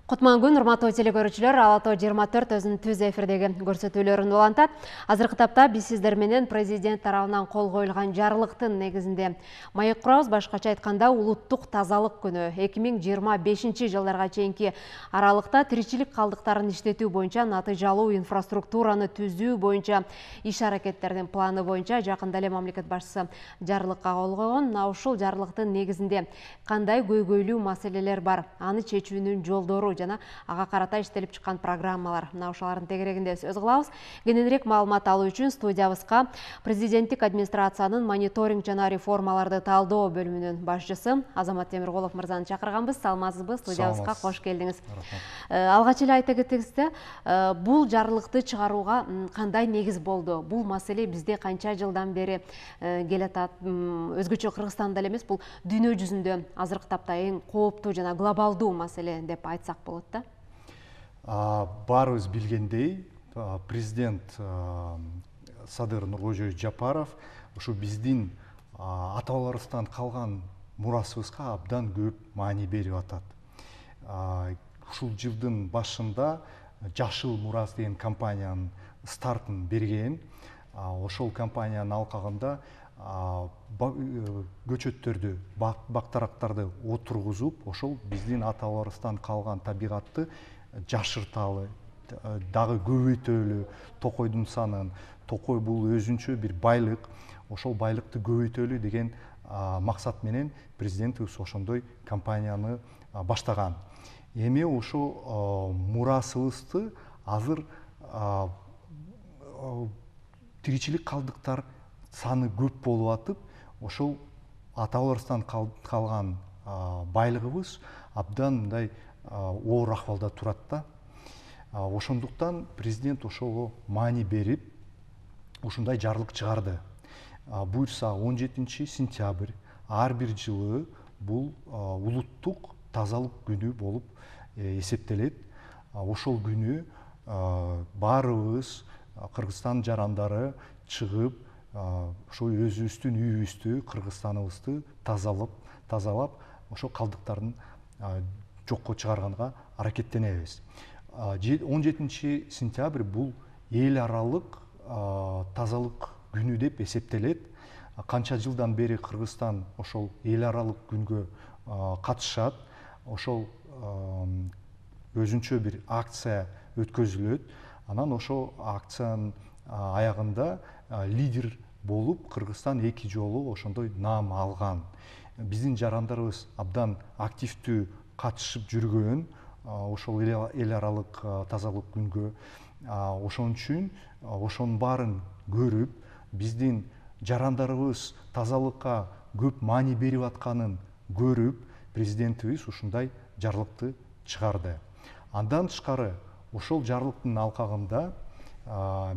Кутман күн, урматтуу телекөрүүчүлөр, Алато 24 өзүнүн түз эфирдеги көрсөтүүлөрүн улантат. Азыркы тапта биз сиздер менен президент тарабынан кол коюлган жарлыктын негизинде маек курабыз. Башкача айтканда, улуттук тазалык күнү 2025 жылдарга чейинки аралыкта тиричилик калдыктарын иштетүү боюнча натыйжалуу инфраструктураны түзүү боюнча иш аракеттердин планы боюнча жакында эле мамлекет башчысы жарлыкка кол койгон. Ушул жарлыктын негизинде кандай көйгөйлүү маселелер бар, аны чечүүнүн жолдору жана ага карата иштелип чыккан программалар, мына ошолордун тегерегинде сөз кылабыз. Кененирээк маалымат алуу үчүн студиябызга президенттик администрациянын мониторинг жана реформаларды талдоо бөлүмүнүн башчысы Азамат Темиркулов мырзаны чакырганбыз. Саламатсызбы? Студиябызга кош келдиңиз. Алгач эле айта кетсеңизде, бул жарлыкты чыгарууга кандай негиз болду? Бул маселе бизде канча жылдан бери келатат? Өзгөчө Кыргызстанда эле эмес, бул дүйнө жүзүндө азыркы тапта эң кооптуу жана глобалдуу маселе деп айтсак болот да. Баарыбыз билгендей, президент Садыр Нуркожоевич Жапаров ушу биздин ата бабаларыбыздан калган мурасыбызга абдан көп маани берип атат. Ушул жылдын башында Жашыл мурас деген компаниянын стартын берген. Ошол компаниянын алкагында көчөттөрдү, бактарактарды отургузуп, ошол биздин ата бабаларыбыздан калган табигатты жашырталы, дагы көбөйтөлү, токойдун санын. Токой бул өзүнчө бир байлык, ошол байлыкты көбөйтөлү деген максат менен президентибиз ошондой компанияны баштаган. Эми ошо мурасыбызды азыр тиричилик калдыктар саны көп болуп атып, ошол ата бабаларыбыздан калган байлыгыбыз абдан мындай оор акыбалда турат да. Ошондуктан президент ошого маани берип, ушундай жарлык чыгарды. Буюрса 17 сентябрь ар бир жылы бул улуттук тазалык күнү болуп эсептелет. Ошол күнү баарыбыз Кыргызстан жарандары чыгып, ошо өзүбүздүн үйүбүздү, Кыргызстаныбызды тазалап, ошо калдыктарын жокко чыгарганга аракеттенебиз. 17 сентябрь бул эл аралык тазалык күнү деп эсептелет. Канча жылдан бери Кыргызстан ошол эл аралык күнгө катышат. Ошол өзүнчө бир акция өткөзүлөт. Анан ошол акциянын аягында лидер болуп Кыргызстан 2 жолу ошондой наам алган. Биздин жарандарыбыз абдан активдүү катышып жүргөн ошол эл аралык тазалык күнгө. Ошон үчүн ошонун баарын көрүп, биздин жарандарыбыз тазалыкка көп маани берип атканын көрүп, президентибиз ушундай жарлыкты чыгарды. Андан тышкары ошол жарлыктын алкагында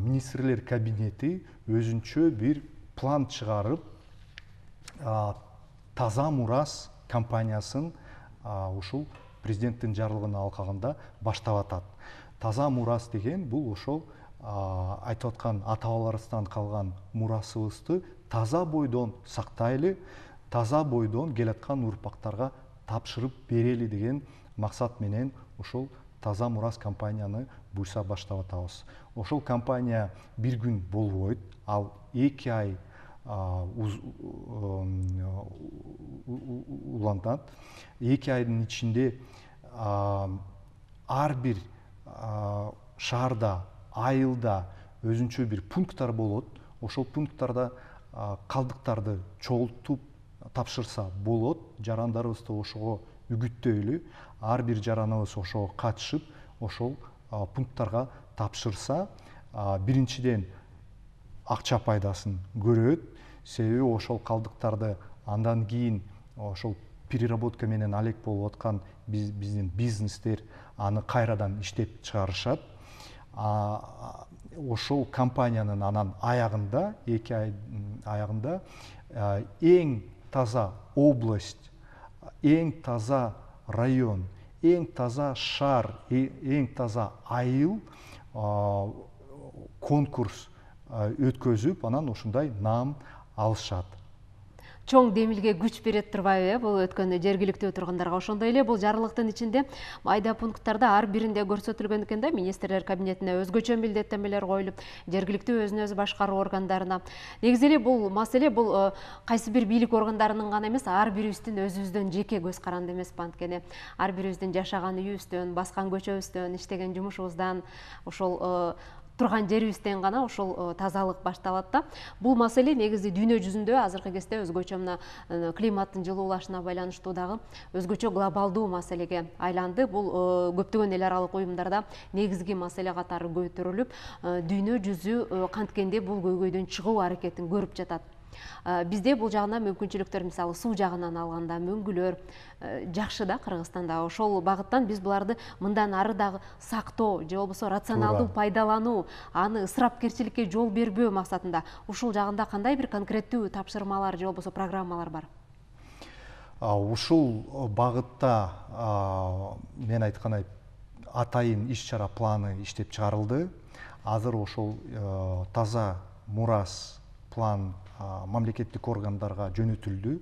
министрлер кабинети өзүнчө бир план чыгарып, Таза мурас компаниясын ушул президенттин жарлыгынын алкагында баштап атат. Таза мурас деген бул ошол айтып аткан ата бабаларыбыздан калган мурасыбызды таза бойдон сактайлы, таза бойдон келаткан урпактарга тапшырып берели деген максат менен ошол Таза мурас компанияны буйса баштап атабыз. Ошол компания бир күн болбойт, ал 2 ай улантат. 2 айдын ичинде ар бир шаарда, айылда өзүнчө бир пункттар болот. Ошол пункттарда калдыктарды чогултуп тапшырса болот. Жарандарыбызды ошого үгүттөйлү. Ар бир жараныбыз ошого катышып, ошол пункттарга тапшырса, биринчиден акча пайдасын көрөт. Себеби ошол калдыктарды андан кийин ошол переработка менен алек болуп аткан биздин бизнестер аны кайрадан иштеп чыгарышат. Ошол компаниянын анан аягында, 2 айдын аягында эң таза область, эң таза район, эң таза шаар, эң таза айыл конкурс өткөзүп, анан ушундай наам алышат. чоң демилге күч берет турбайбы? Бул өткөндө жергиликтүү тургундарга ошондой эле бул жарлыктын ичинде майда пункттарда ар биринде көрсөтүлгөн экен да, министрлер кабинетине өзгөчө милдеттенмелер коюлуп, жергиликтүү өзүн өзү башкаруу органдарына. Негизи эле бул маселе бул кайсы бир бийлик органдарынын гана эмес, ар бирибиздин өзүбүздөн жеке көз каранды эмес па, анткени ар бирибиздин жашаган үйүбүздөн, баскан көчөбүздөн, иштеген жумушубуздан, ошол турган жерибизден гана ошол тазалык башталат да. Бул маселе негизи дүйнө жүзүндө азыркы кезде өзгөчө мына климаттын жылуулашына байланыштуу дагы өзгөчө глобалдуу маселеге айланды. Бул көптөгөн эл аралык уюмдарда негизги маселе катары көтөрүлүп, дүйнө жүзү канткенде бул көйгөйдөн чыгуу аракетин көрүп жатат. Бизде бул жагынан мүмкүнчүлүктөр, мисалы суу жагынан алганда мөңгүлөр жакшы да Кыргызстанда. Ошол багыттан биз буларды мындан ары дагы сактоо же болбосо рационалдуу пайдалануу, аны ысырапкерчиликке жол бербөө максатында ушул жагында кандай бир конкреттүү тапшырмалар же болбосо программалар бар? Ушул багытта мен айткандай атайын иш-чара планы иштеп чыгарылды. Азыр ошол таза мурас план мамлекеттик органдарга жөнөтүлдү.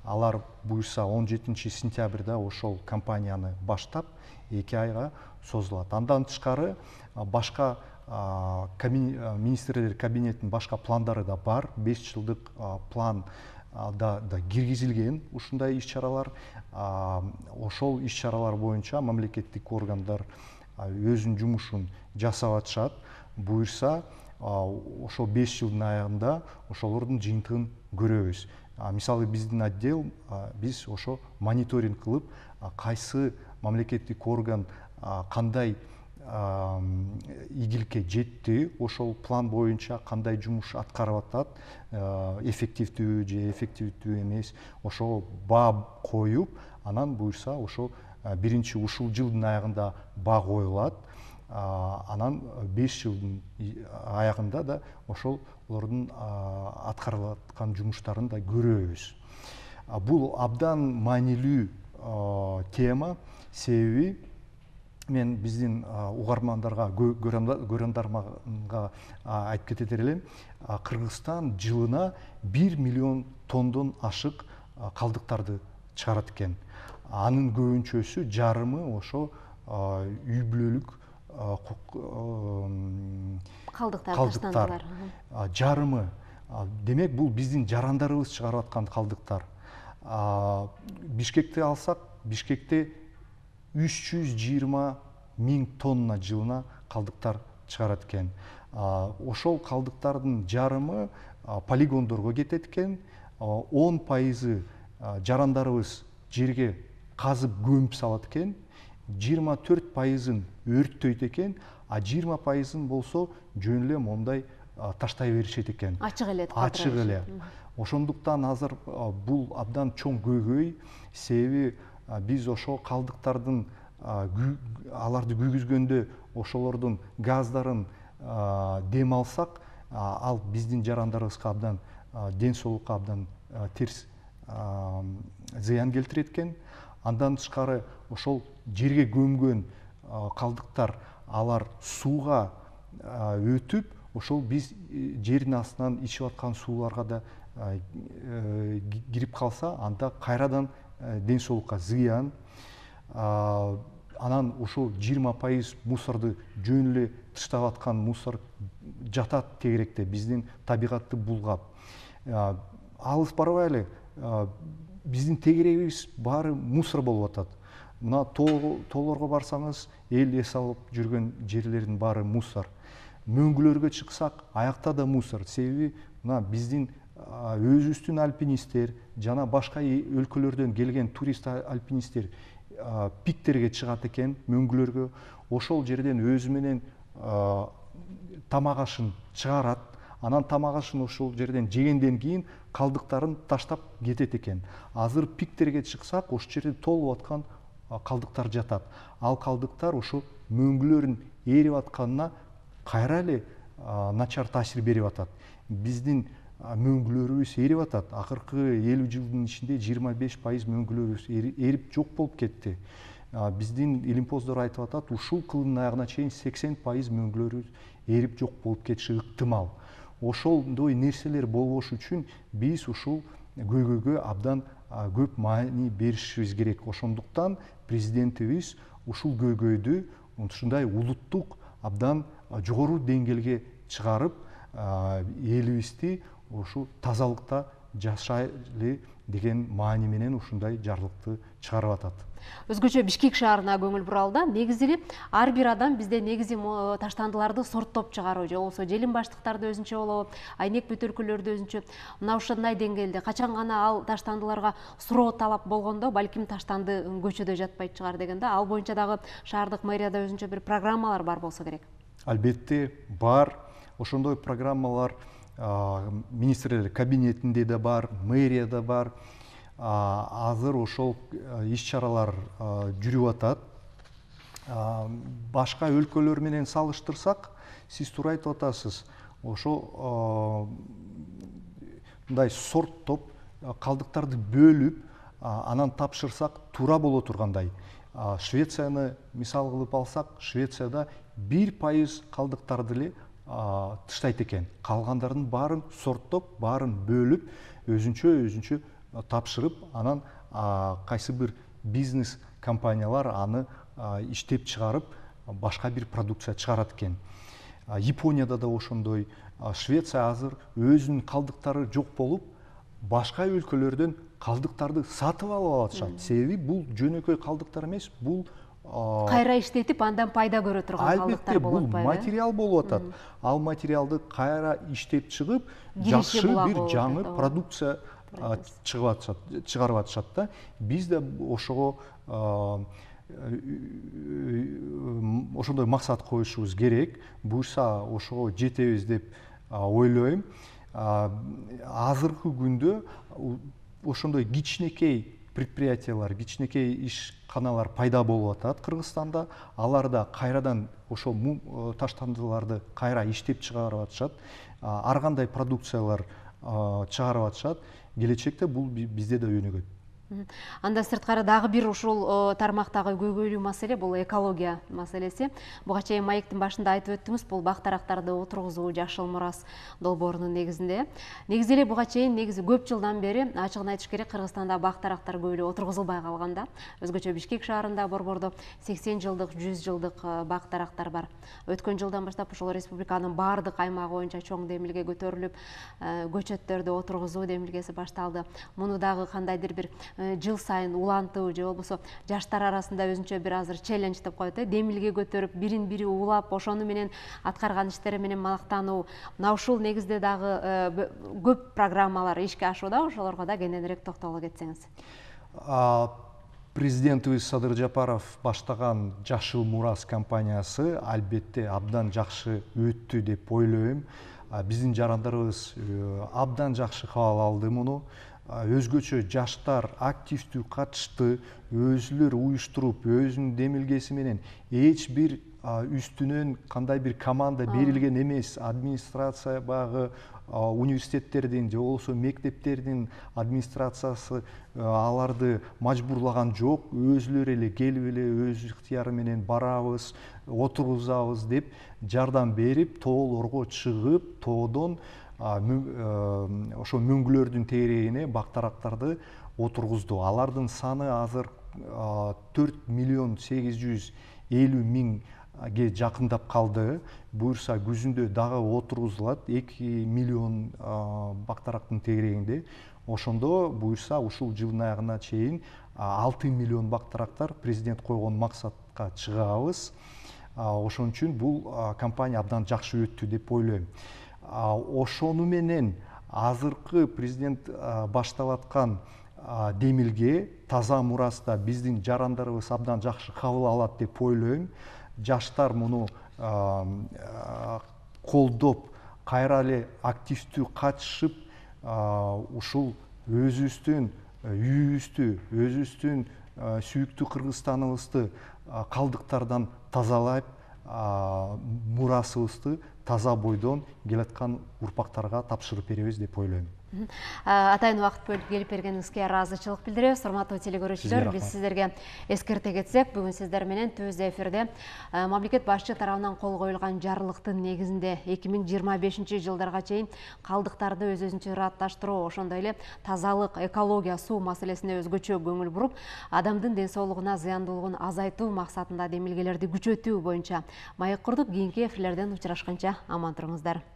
Алар буюрса 17 сентябрда ошол кампанияны баштап 2 айга созулат. Андан тышкары башка министрлер кабинетинин башка пландары да бар. 5 жылдык план да киргизилген ушундай иш-чаралар. Ошол иш-чаралар боюнча мамлекеттик органдар өзүнүн жумушун жасап атышат. Буюрса ошол 5 жылдын аягында ошолордун жыйынтыгын көрөбүз. Мисалы биздин отдел биз ошо мониторинг кылып, кайсы мамлекеттик орган кандай ийгиликке жетти, ошол план боюнча кандай жумуш аткарып атат, эффективдүү же эффективдүү эмес, ошого баа коюп, анан буюрса ошо биринчи ушул жылдын аягында баа коюлат. Анан 5 жылдын аягында да ошолордун аткарылып аткан жумуштарын да көрөбүз. Бул абдан маанилүү тема, себеби мен биздин угармандарга, көрөрмандарга айтып кетет элем, Кыргызстан жылына 1 миллион тонндан ашык калдыктарды чыгарат экен. Анын көбүнчөсү, жарымы ошо үй бүлөлүк калдыктар. Жарымы. Демек бул биздин жарандарыбыз чыгарып аткан калдыктар. Бишкекти алсак, Бишкекте 320 000 тонна жылына калдыктар чыгарат экен. Ошол калдыктардын жарымы полигондорго кетет экен. 10% жарандарыбыз жерге казып көмүп салат экен. 24%-ын өрттөйт экен, а 20%-ын болсо жөн эле мондай таштай беришет экен. Ачык эле. Ачык эле. Ошондуктан азыр бул абдан чоң көйгөй, себеби биз ошол калдыктардын аларды күйгүзгөндө ошолордун газдарын дем алсак, ал биздин жарандарыбызга абдан ден соолукка абдан терс зыян келтирет экен. Андан тышкары ошол жерге көмгөн калдыктар алар сууга өтүп, ошол биз жердин астынан ичип аткан сууларга да кирип калса, анда кайрадан ден соолукка зыян. Анан ошол 20% мусорду жөн эле таштап аткан мусор жатат тегеректе, биздин табигатты булгап. Алыс барбай эле биздин тегерегибиз баары мусор болуп атат. Мына тоолорго барсаңыз, эл эс алып жүргөн жерлердин баары мусор. Мөңгүлөргө чыксак, аякта да мусор. Себеби мына биздин өзүбүздүн альпинисттер жана башка өлкөлөрдөн келген турист альпинисттер пиктерге чыгат экен, мөңгүлөргө. Ошол жерден өзү менен тамак ашын чыгарат. Анан тамак ашын ошол жерден жегенден кийин калдыктарын таштап кетет экен. Азыр пиктерге чыксак, ошол жерде толуп аткан калдыктар жатат. Ал калдыктар ошо мөңгүлөрдүн эрип атканына кайра эле начар таасир берип атат. Биздин мөңгүлөрүбүз эрип атат. Акыркы 50 жылдын ичинде 25% мөңгүлөрүбүз эрип жок болуп кетти. Биздин илимпоздор айтып атат, ушул кылымдын аягына чейин 80% мөңгүлөрүбүз эрип жок болуп кетиши ыктымал. Ошондой нерселер болбош үчүн биз ушул көйгөйгө абдан көп маани беришибиз керек. Ошондуктан президентибиз ушул көйгөйдү ушундай улуттук абдан жогору деңгээлге чыгарып, элибизди ушул тазалыкта жашайлы деген маани менен ушундай жарлыкты чыгарып атат. Өзгөчө Бишкек шаарына көңүл буралды. Негизи эле ар бир адам бизде негизи таштандыларды сорттоп чыгаруу, же болбосо желим баштыктарды өзүнчө болобу, айнек бөтөлкөлөрдү өзүнчө. Мына ушундай деңгээлде качан гана ал таштандыларга суроо талап болгондо, балким таштанды көчөдө жатпайт чыгар дегенде, ал боюнча дагы шаардык мэрияда өзүнчө бир программалар бар болсо керек. Албетте бар. Ошондой программалар министрлер кабинетинде да бар, мэрияда бар. Азыр ошол иш-чаралар жүрүп атат. Башка өлкөлөр менен салыштырсак, сиз туура айтып атасыз. Ошо мындай сорттоп, калдыктарды бөлүп, анан тапшырсак туура боло тургандай. Швецияны мисал кылып алсак, Швецияда 1% калдыктарды эле тыштайт экен. Калгандардын баарын сорттоп, баарын бөлүп, өзүнчө тапшырып, анан кайсы бир бизнес компаниялар аны иштеп чыгарып, башка бир продукция чыгарат экен. Японияда да ошондой. Швеция азыр өзүнүн калдыктары жок болуп, башка өлкөлөрдөн калдыктарды сатып алып атышат. Себеби бул жөнөкөй калдыктар эмес, бул кайра иштетип, андан пайда көрө турган калдыктар болуп атпайбы? Албетте, бул материал болуп атат. Ал материалды кайра иштеп чыгып, жакшы бир жаңы продукция чыгарып атышат да. Биз да ошого ошондой максат коюшубуз керек. Буюрса ошого жетебиз деп ойлойм. Азыркы күндө ошондой кичинекей предприятиялар, кичинекей ишканалар пайда болуп атат Кыргызстанда. Алар да кайрадан ошол таштандыларды кайра иштеп чыгарып атышат. Ар кандай продукциялар чыгарып атышат. Келечекте бул бизде да өнүгөт. Анда сырткары дагы бир ушул тармактагы көйгөйлүү маселе бул экология маселеси. Буга чейин маектин башында айтып өттүңүз, бул бак-дарактарды отургузуу Жашыл мурас долбоорунун негизинде. Негизи эле буга чейин көп жылдан бери, ачыгын айтыш керек, Кыргызстанда бак-дарактар көп эле отургузулбай калган да. Өзгөчө Бишкек шаарында борбордо 80 жылдык, 100 жылдык бак-дарактар бар. Өткөн жылдан баштап ошол республиканын баардык аймагы боюнча чоң демилге көтөрүлүп, көчөттөрдү отургузуу демилгеси башталды. Муну дагы кандайдыр бир жыл сайын улантуу, же болбосо жаштар арасында өзүнчө бир азыр челлендж деп коет, демилге көтөрүп, бирин бири улап, ошону менен аткарган иштери менен манактануу. Мына ушул негизде дагы көп программалар ишке ашууда, ошолорго да кененирээк токтоло кетсеңиз. Президентибиз Садыр Жапаров баштаган Жашыл мурас компаниясы албетте абдан жакшы өттү деп ойлойм. Биздин жарандарыбыз абдан жакшы кабыл алды муну. Өзгөчө жаштар активдүү катышты, өзүлөр уюштуруп, өзүнүн демилгеси менен эч бир үстүнөн кандай бир команда берилген эмес. Администрация багы университеттердин же болбосо мектептердин администрациясы аларды мажбурлаган жок. Өзүлөр эле келип эле өз ыктыяры менен барабыз, отургузабыз деп жардам берип, тоолорго чыгып, тоодон ошо мөңгүлөрдүн тегерегине бак-дарактарды отургузду. Алардын саны азыр 4.850.000ге жакындап калды. Буюрса күзүндө дагы отургузулат 2 миллион бак-дарактын тегерегинде. Ошондо буюрса ушул жылдын аягына чейин 6 миллион бак-дарактар президент койгон максатка чыгабыз. Ошон үчүн бул компания абдан жакшы өттү деп ойлойм. Ошону менен азыркы президент баштап аткан демилге таза мураста биздин жарандарыбыз абдан жакшы кабыл алат деп ойлойм. Жаштар муну колдоп, кайра эле активдүү катышып, ушул өзүбүздүн үйүбүздү, өзүбүздүн сүйүктүү Кыргызстаныбызды калдыктардан тазалап, мурасыбызды таза бойдон келаткан урпактарга тапшырып беребиз деп ойлойм. Атайын убакыт бөлүп келип бергениңизге ыраазычылык билдиребиз. Урматтуу телекөрүүчүлөр, биз сиздерге эскерте кетсек, бүгүн сиздер менен түз эфирде мамлекет башчы тарабынан кол коюлган жарлыктын негизинде 2025 жылдарга чейин калдыктарды өз-өзүнчө ыратташтыруу, ошондой эле тазалык, экология, суу маселесине өзгөчө көңүл буруп, адамдын ден соолугуна зыяндуулугун азайтуу максатында демилгелерди күчөтүү боюнча маек курдук. Кийинки эфирлерден учурашканча аман туруңуздар.